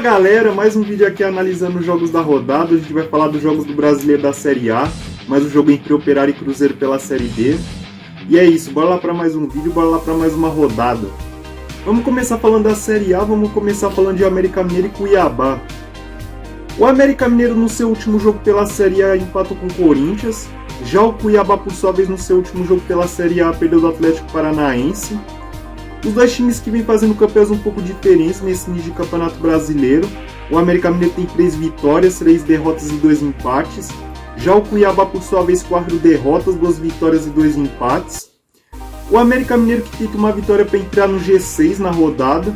galera, mais um vídeo aqui analisando os jogos da rodada. A gente vai falar dos jogos do Brasileiro da Série A, mais um jogo entre Operário e Cruzeiro pela Série B. E é isso, bora lá para mais um vídeo, bora lá para mais uma rodada. Vamos começar falando da Série A, vamos começar falando de América Mineiro e Cuiabá. O América Mineiro no seu último jogo pela Série A empatou com o Corinthians. Já o Cuiabá, por sua vez, no seu último jogo pela Série A, perdeu do Atlético Paranaense. Os dois times que vêm fazendo campeões um pouco diferentes nesse início de Campeonato Brasileiro. O América Mineiro tem 3 vitórias, 3 derrotas e 2 empates. Já o Cuiabá, por sua vez, 4 derrotas, 2 vitórias e 2 empates. O América Mineiro que tenta uma vitória para entrar no G6 na rodada.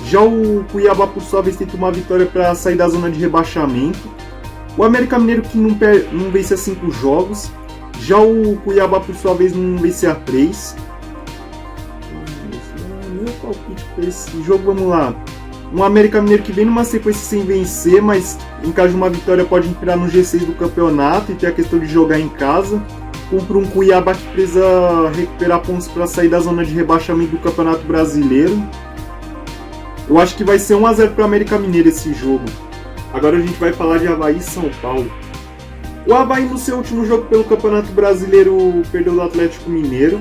Já o Cuiabá, por sua vez, tenta uma vitória para sair da zona de rebaixamento. O América Mineiro que não vence a 5 jogos. Já o Cuiabá, por sua vez, não vence a 3. Meu palpite para esse jogo, vamos lá. Um América Mineiro que vem numa sequência sem vencer, mas em caso de uma vitória pode entrar no G6 do campeonato e ter a questão de jogar em casa. Contra um Cuiabá que precisa recuperar pontos para sair da zona de rebaixamento do Campeonato Brasileiro. Eu acho que vai ser 1 a 0 para o América Mineiro esse jogo. Agora a gente vai falar de Avaí e São Paulo. O Avaí no seu último jogo pelo Campeonato Brasileiro perdeu do Atlético Mineiro.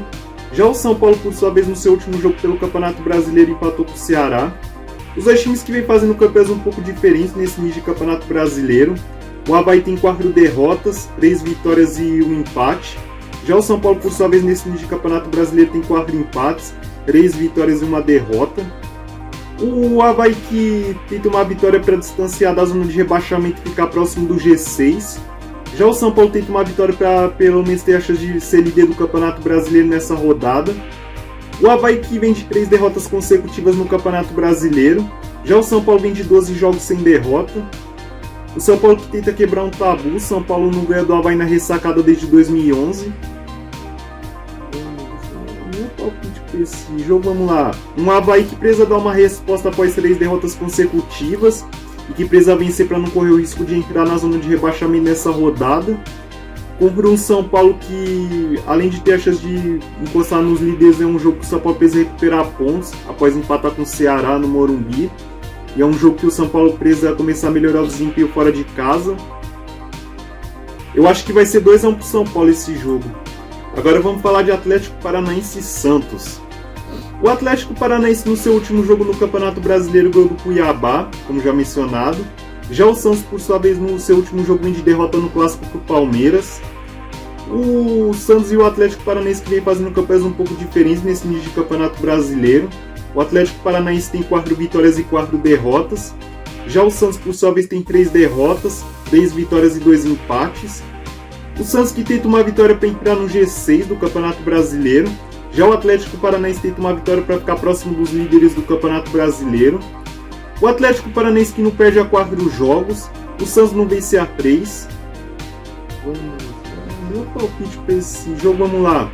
Já o São Paulo, por sua vez, no seu último jogo pelo Campeonato Brasileiro empatou com o Ceará. Os dois times que vêm fazendo campeões um pouco diferentes nesse início de Campeonato Brasileiro. O Avaí tem 4 derrotas, 3 vitórias e 1 empate. Já o São Paulo, por sua vez, nesse início de Campeonato Brasileiro tem 4 empates, 3 vitórias e 1 derrota. O Avaí que tenta uma vitória para distanciar da zona de rebaixamento e ficar próximo do G6. Já o São Paulo tenta uma vitória para pelo menos ter a chance de ser líder do Campeonato Brasileiro nessa rodada. O Avaí que vem de 3 derrotas consecutivas no Campeonato Brasileiro. Já o São Paulo vem de 12 jogos sem derrota. O São Paulo que tenta quebrar um tabu. O São Paulo não ganha do Avaí na ressacada desde 2011. Meu palpite para esse jogo, vamos lá. Um Avaí que precisa dar uma resposta após 3 derrotas consecutivas e que precisa vencer para não correr o risco de entrar na zona de rebaixamento nessa rodada. Contra um São Paulo que, além de ter a chance de encostar nos líderes, é um jogo que o São Paulo precisa recuperar pontos após empatar com o Ceará no Morumbi. E é um jogo que o São Paulo precisa começar a melhorar o desempenho fora de casa. Eu acho que vai ser 2 a 1 para o São Paulo esse jogo. Agora vamos falar de Atlético Paranaense e Santos. O Atlético Paranaense no seu último jogo no Campeonato Brasileiro ganhou do Cuiabá, como já mencionado. Já o Santos, por sua vez, no seu último jogo vem de derrota no Clássico para o Palmeiras. O Santos e o Atlético Paranaense que vem fazendo campanhas um pouco diferentes nesse início de Campeonato Brasileiro. O Atlético Paranaense tem 4 vitórias e 4 derrotas. Já o Santos, por sua vez, tem 3 derrotas, 3 vitórias e 2 empates. O Santos que tenta uma vitória para entrar no G6 do Campeonato Brasileiro. Já o Atlético Paranaense tenta uma vitória para ficar próximo dos líderes do Campeonato Brasileiro. O Atlético Paranaense que não perde a 4 jogos. O Santos não vence a 3. Meu palpite para esse jogo, vamos lá.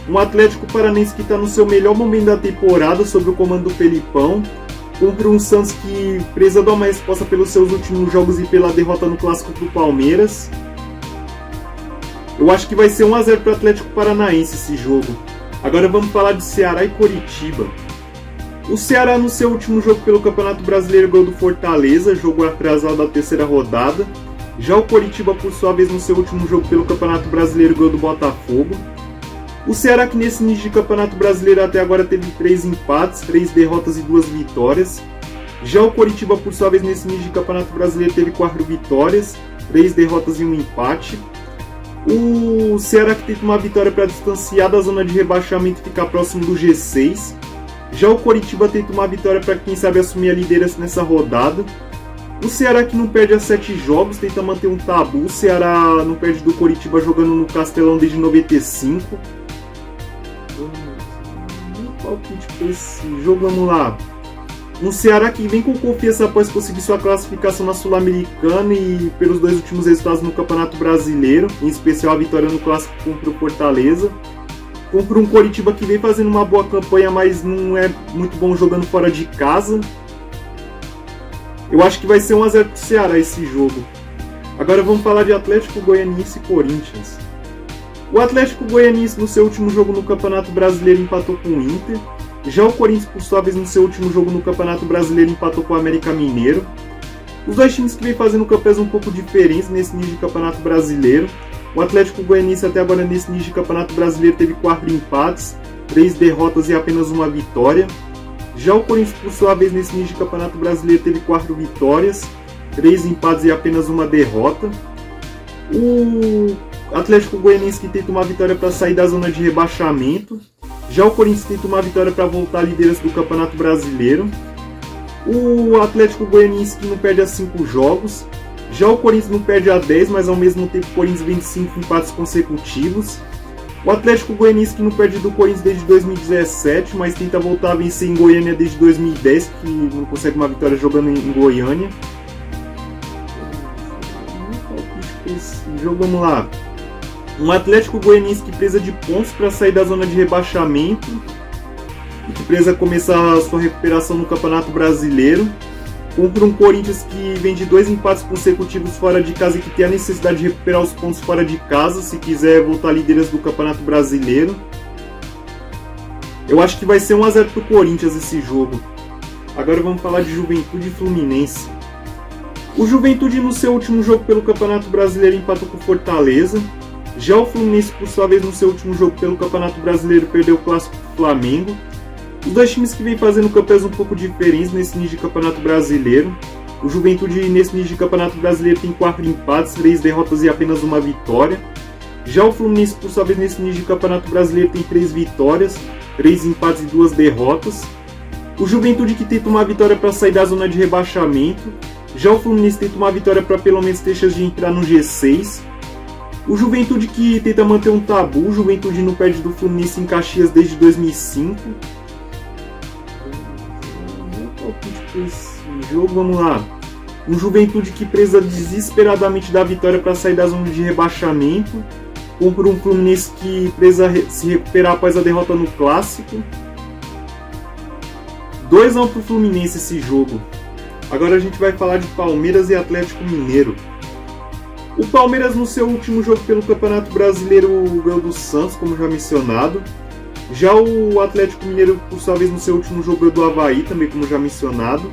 Um Atlético Paranaense que está no seu melhor momento da temporada sob o comando do Felipão. Contra um Santos que precisa dar uma resposta pelos seus últimos jogos e pela derrota no Clássico para o Palmeiras. Eu acho que vai ser 1 a 0 para o Atlético Paranaense esse jogo. Agora vamos falar de Ceará e Coritiba. O Ceará no seu último jogo pelo Campeonato Brasileiro ganhou do Fortaleza, jogo atrasado da 3ª rodada. Já o Coritiba, por sua vez, no seu último jogo pelo Campeonato Brasileiro ganhou do Botafogo. O Ceará que nesse início de Campeonato Brasileiro até agora teve 3 empates, 3 derrotas e 2 vitórias. Já o Coritiba, por sua vez, nesse início de Campeonato Brasileiro teve 4 vitórias, 3 derrotas e 1 empate. O Ceará que teve uma vitória para distanciar da zona de rebaixamento e ficar próximo do G6. Já o Coritiba tenta uma vitória para, quem sabe, assumir a liderança nessa rodada. O Ceará que não perde a 7 jogos, tenta manter um tabu. O Ceará não perde do Coritiba jogando no Castelão desde 95. Palpite para esse jogo, vamos lá. Um Ceará que vem com confiança após conseguir sua classificação na Sul-Americana e pelos 2 últimos resultados no Campeonato Brasileiro, em especial a vitória no Clássico contra o Fortaleza. Contra um Coritiba que vem fazendo uma boa campanha, mas não é muito bom jogando fora de casa. Eu acho que vai ser 1 a 0 para o Ceará esse jogo. Agora vamos falar de Atlético Goianiense e Corinthians. O Atlético Goianiense no seu último jogo no Campeonato Brasileiro empatou com o Inter. Já o Corinthians, por sua vez, no seu último jogo no Campeonato Brasileiro empatou com o América Mineiro. Os dois times que vem fazendo campanhas um pouco diferentes nesse nível de Campeonato Brasileiro. O Atlético Goianiense até agora nesse nível de Campeonato Brasileiro teve 4 empates, 3 derrotas e apenas uma vitória. Já o Corinthians, por sua vez, nesse nível de Campeonato Brasileiro teve 4 vitórias, 3 empates e apenas uma derrota. O Atlético Goianiense que tenta uma vitória para sair da zona de rebaixamento. Já o Corinthians tenta uma vitória para voltar à liderança do Campeonato Brasileiro. O Atlético Goianiense que não perde a 5 jogos. Já o Corinthians não perde a 10, mas ao mesmo tempo o Corinthians vem de 5 empates consecutivos. O Atlético Goianiense que não perde do Corinthians desde 2017, mas tenta voltar a vencer em Goiânia desde 2010, que não consegue uma vitória jogando em Goiânia. Esse jogo, vamos lá. Um Atlético Goianiense que precisa de pontos para sair da zona de rebaixamento e que precisa começar a sua recuperação no Campeonato Brasileiro, contra um Corinthians que vem de 2 empates consecutivos fora de casa e que tem a necessidade de recuperar os pontos fora de casa se quiser voltar à liderança do Campeonato Brasileiro. Eu acho que vai ser 1-0 para o Corinthians esse jogo. Agora vamos falar de Juventude e Fluminense. O Juventude no seu último jogo pelo Campeonato Brasileiro empatou com o Fortaleza. Já o Fluminense, por sua vez, no seu último jogo pelo Campeonato Brasileiro perdeu o clássico do Flamengo. Os dois times que vêm fazendo campanhas um pouco diferentes nesse nível de Campeonato Brasileiro. O Juventude nesse nível de Campeonato Brasileiro tem 4 empates, 3 derrotas e apenas uma vitória. Já o Fluminense, por sua vez, nesse nível de Campeonato Brasileiro tem 3 vitórias, 3 empates e 2 derrotas. O Juventude que tenta uma vitória para sair da zona de rebaixamento. Já o Fluminense tenta uma vitória para pelo menos ter chance de entrar no G6. O Juventude que tenta manter um tabu. O Juventude não perde do Fluminense em Caxias desde 2005. Esse jogo, vamos lá. Um Juventude que precisa desesperadamente da vitória para sair da zona de rebaixamento. Contra um Fluminense que precisa se recuperar após a derrota no Clássico. 2-1 para o Fluminense esse jogo. Agora a gente vai falar de Palmeiras e Atlético Mineiro. O Palmeiras no seu último jogo pelo Campeonato Brasileiro ganhou do Santos, como já mencionado. Já o Atlético Mineiro, por sua vez, no seu último jogo ganhou do Avaí, também como já mencionado.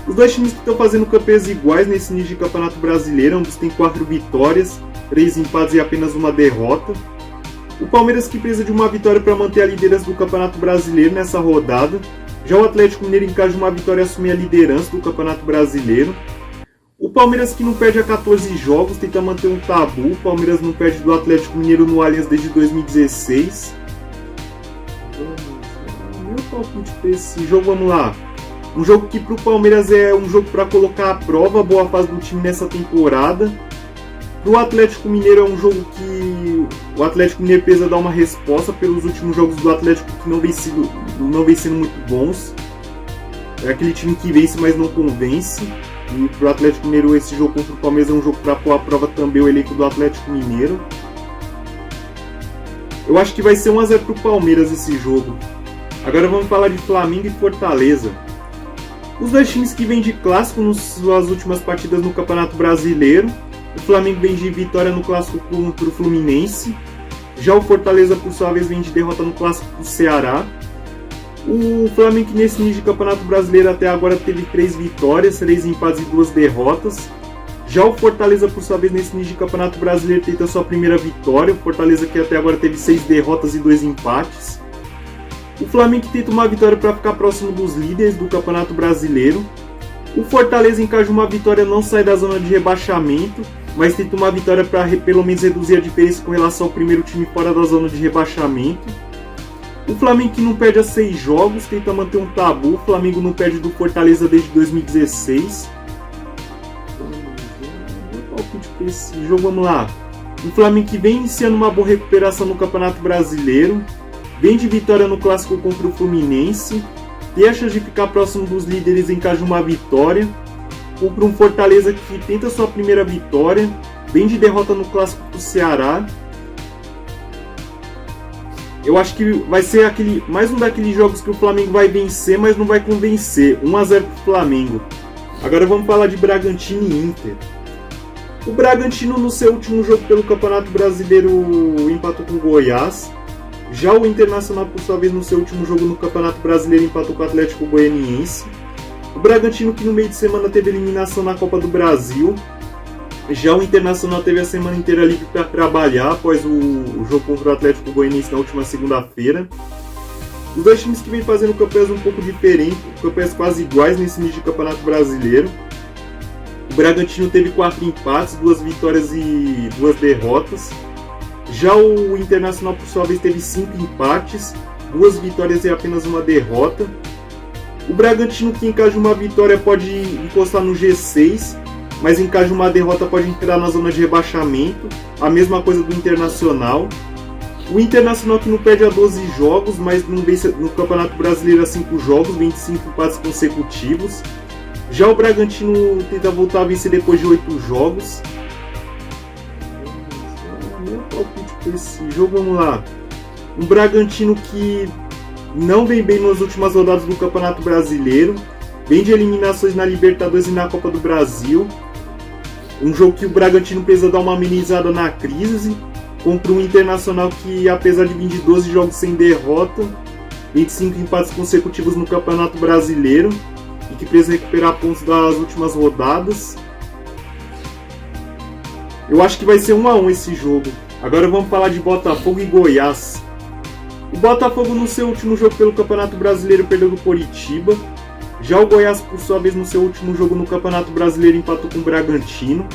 Os dois times que estão fazendo campanhas iguais nesse nível de Campeonato Brasileiro, ambos têm 4 vitórias, 3 empates e apenas uma derrota. O Palmeiras que precisa de uma vitória para manter a liderança do Campeonato Brasileiro nessa rodada. Já o Atlético Mineiro, em caso de uma vitória, assume a liderança do Campeonato Brasileiro. O Palmeiras que não perde a 14 jogos, tenta manter um tabu. O Palmeiras não perde do Atlético Mineiro no Allianz desde 2016. Meu palpite para esse jogo, vamos lá. Um jogo que para o Palmeiras é um jogo para colocar à prova a boa fase do time nessa temporada. Para o Atlético Mineiro é um jogo que o Atlético Mineiro precisa dar uma resposta pelos últimos jogos do Atlético que não vem sendo muito bons. É aquele time que vence, mas não convence. E para o Atlético Mineiro esse jogo contra o Palmeiras é um jogo para pôr à prova também o elenco do Atlético Mineiro. Eu acho que vai ser 1-0 para o Palmeiras esse jogo. Agora vamos falar de Flamengo e Fortaleza. Os dois times que vêm de clássico nas suas últimas partidas no Campeonato Brasileiro. O Flamengo vem de vitória no clássico contra o Fluminense. Já o Fortaleza, por sua vez, vem de derrota no clássico do Ceará. O Flamengo, nesse nível de Campeonato Brasileiro, até agora teve 3 vitórias, 3 empates e 2 derrotas. Já o Fortaleza, por sua vez, nesse nível de Campeonato Brasileiro, tenta sua primeira vitória. O Fortaleza que até agora teve 6 derrotas e 2 empates. O Flamengo tenta uma vitória para ficar próximo dos líderes do Campeonato Brasileiro. O Fortaleza, em caso de uma vitória, não sai da zona de rebaixamento, mas tenta uma vitória para pelo menos reduzir a diferença com relação ao primeiro time fora da zona de rebaixamento. O Flamengo que não perde a 6 jogos, tenta manter um tabu. O Flamengo não perde do Fortaleza desde 2016. Esse jogo, vamos lá. O Flamengo que vem iniciando uma boa recuperação no Campeonato Brasileiro. Vem de vitória no clássico contra o Fluminense. Tem a chance de ficar próximo dos líderes em caso de uma vitória. Contra um Fortaleza que tenta sua primeira vitória. Vem de derrota no clássico do Ceará. Eu acho que vai ser mais um daqueles jogos que o Flamengo vai vencer, mas não vai convencer. 1-0 para o Flamengo. Agora vamos falar de Bragantino e Inter. O Bragantino, no seu último jogo pelo Campeonato Brasileiro, empatou com o Goiás. Já o Internacional, por sua vez, no seu último jogo no Campeonato Brasileiro, empatou com o Atlético Goianiense. O Bragantino, que no meio de semana teve eliminação na Copa do Brasil. Já o Internacional teve a semana inteira livre para trabalhar após o jogo contra o Atlético Goianiense na última segunda-feira. Os dois times que vêm fazendo campanhas um pouco diferentes, campanhas quase iguais nesse início de Campeonato Brasileiro. O Bragantino teve 4 empates, 2 vitórias e 2 derrotas. Já o Internacional, por sua vez, teve 5 empates, 2 vitórias e apenas 1 derrota. O Bragantino, que em caso de uma vitória pode encostar no G6, mas em caso de uma derrota pode entrar na zona de rebaixamento. A mesma coisa do Internacional. O Internacional, que não perde a 12 jogos, mas não vence no Campeonato Brasileiro a 5 jogos, 25 empates consecutivos. Já o Bragantino tenta voltar a vencer depois de 8 jogos. Meu palpite para esse jogo, vamos lá. Um Bragantino que não vem bem nas últimas rodadas do Campeonato Brasileiro. Vem de eliminações na Libertadores e na Copa do Brasil. Um jogo que o Bragantino precisa dar uma amenizada na crise. Contra um Internacional que, apesar de vir de 12 jogos sem derrota, vem de 5 empates consecutivos no Campeonato Brasileiro e que precisa recuperar pontos das últimas rodadas. Eu acho que vai ser 1-1 esse jogo. Agora vamos falar de Botafogo e Goiás. O Botafogo, no seu último jogo pelo Campeonato Brasileiro, perdeu do Coritiba. Já o Goiás, por sua vez, no seu último jogo no Campeonato Brasileiro, empatou com o Bragantino.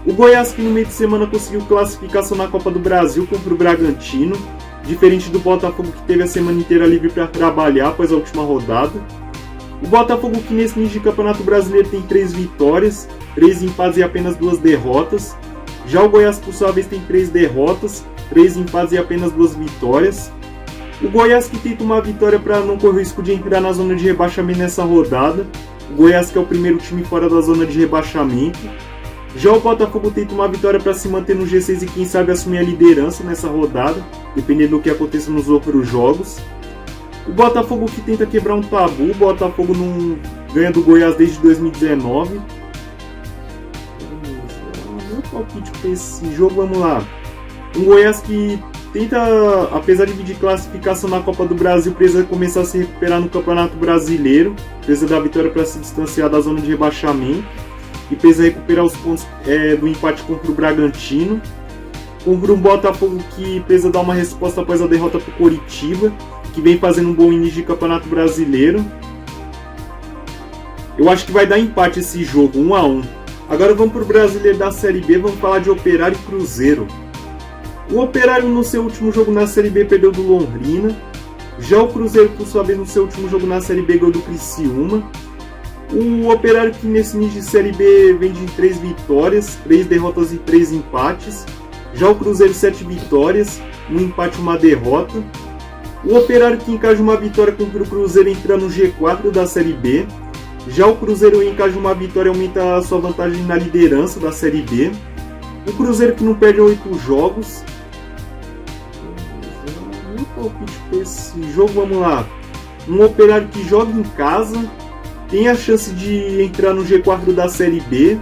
O Goiás, que no meio de semana conseguiu classificação na Copa do Brasil contra o Bragantino, diferente do Botafogo, que teve a semana inteira livre para trabalhar após a última rodada. O Botafogo, que nesse início de Campeonato Brasileiro tem 3 vitórias, 3 empates e apenas 2 derrotas. Já o Goiás, por sua vez, tem 3 derrotas, 3 empates e apenas 2 vitórias. O Goiás, que tenta uma vitória para não correr o risco de entrar na zona de rebaixamento nessa rodada. O Goiás, que é o primeiro time fora da zona de rebaixamento. Já o Botafogo tenta uma vitória para se manter no G6 e quem sabe assumir a liderança nessa rodada, dependendo do que aconteça nos outros jogos. O Botafogo, que tenta quebrar um tabu. O Botafogo não ganha do Goiás desde 2019. Meu palpite para esse jogo, vamos lá. Um Goiás que tenta, apesar de vir de classificação na Copa do Brasil, precisa começar a se recuperar no Campeonato Brasileiro. Precisa da vitória para se distanciar da zona de rebaixamento. E precisa recuperar os pontos do empate contra o Bragantino. Contra um Botafogo que precisa dar uma resposta após a derrota para o Coritiba, que vem fazendo um bom início de Campeonato Brasileiro. Eu acho que vai dar empate esse jogo, 1-1. Agora vamos para o Brasileiro da Série B, vamos falar de Operário e Cruzeiro. O Operário, no seu último jogo na Série B, perdeu do Londrina. Já o Cruzeiro, por sua vez, no seu último jogo na Série B, ganhou do Criciúma. O Operário, que nesse início de Série B vem de 3 vitórias, 3 derrotas e 3 empates. Já o Cruzeiro, 7 vitórias, 1 empate e 1 derrota. O Operário, que em caso de uma vitória contra o Cruzeiro, entra no G4 da Série B. Já o Cruzeiro, em caso de uma vitória, aumenta a sua vantagem na liderança da Série B. O Cruzeiro, que não perde 8 jogos. Meu palpite para esse jogo, vamos lá. Um Operário que joga em casa, tem a chance de entrar no G4 da Série B.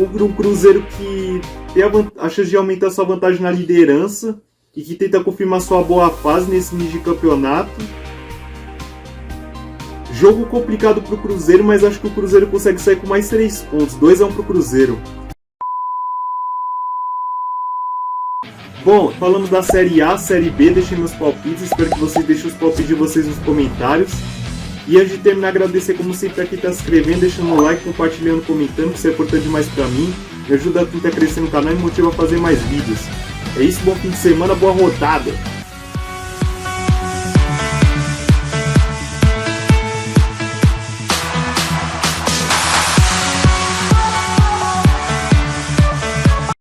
Um Cruzeiro que tem a chance de aumentar sua vantagem na liderança e que tenta confirmar sua boa fase nesse início de campeonato. Jogo complicado para o Cruzeiro, mas acho que o Cruzeiro consegue sair com mais 3 pontos. 2-1 para o Cruzeiro. Bom, falamos da Série A, Série B, deixem meus palpites. Espero que vocês deixem os palpites de vocês nos comentários. E antes de terminar, agradecer como sempre a quem está se inscrevendo, deixando um like, compartilhando, comentando, que isso é importante demais para mim. Me ajuda a quem está crescendo no canal e me motiva a fazer mais vídeos. É isso, bom fim de semana, boa rodada!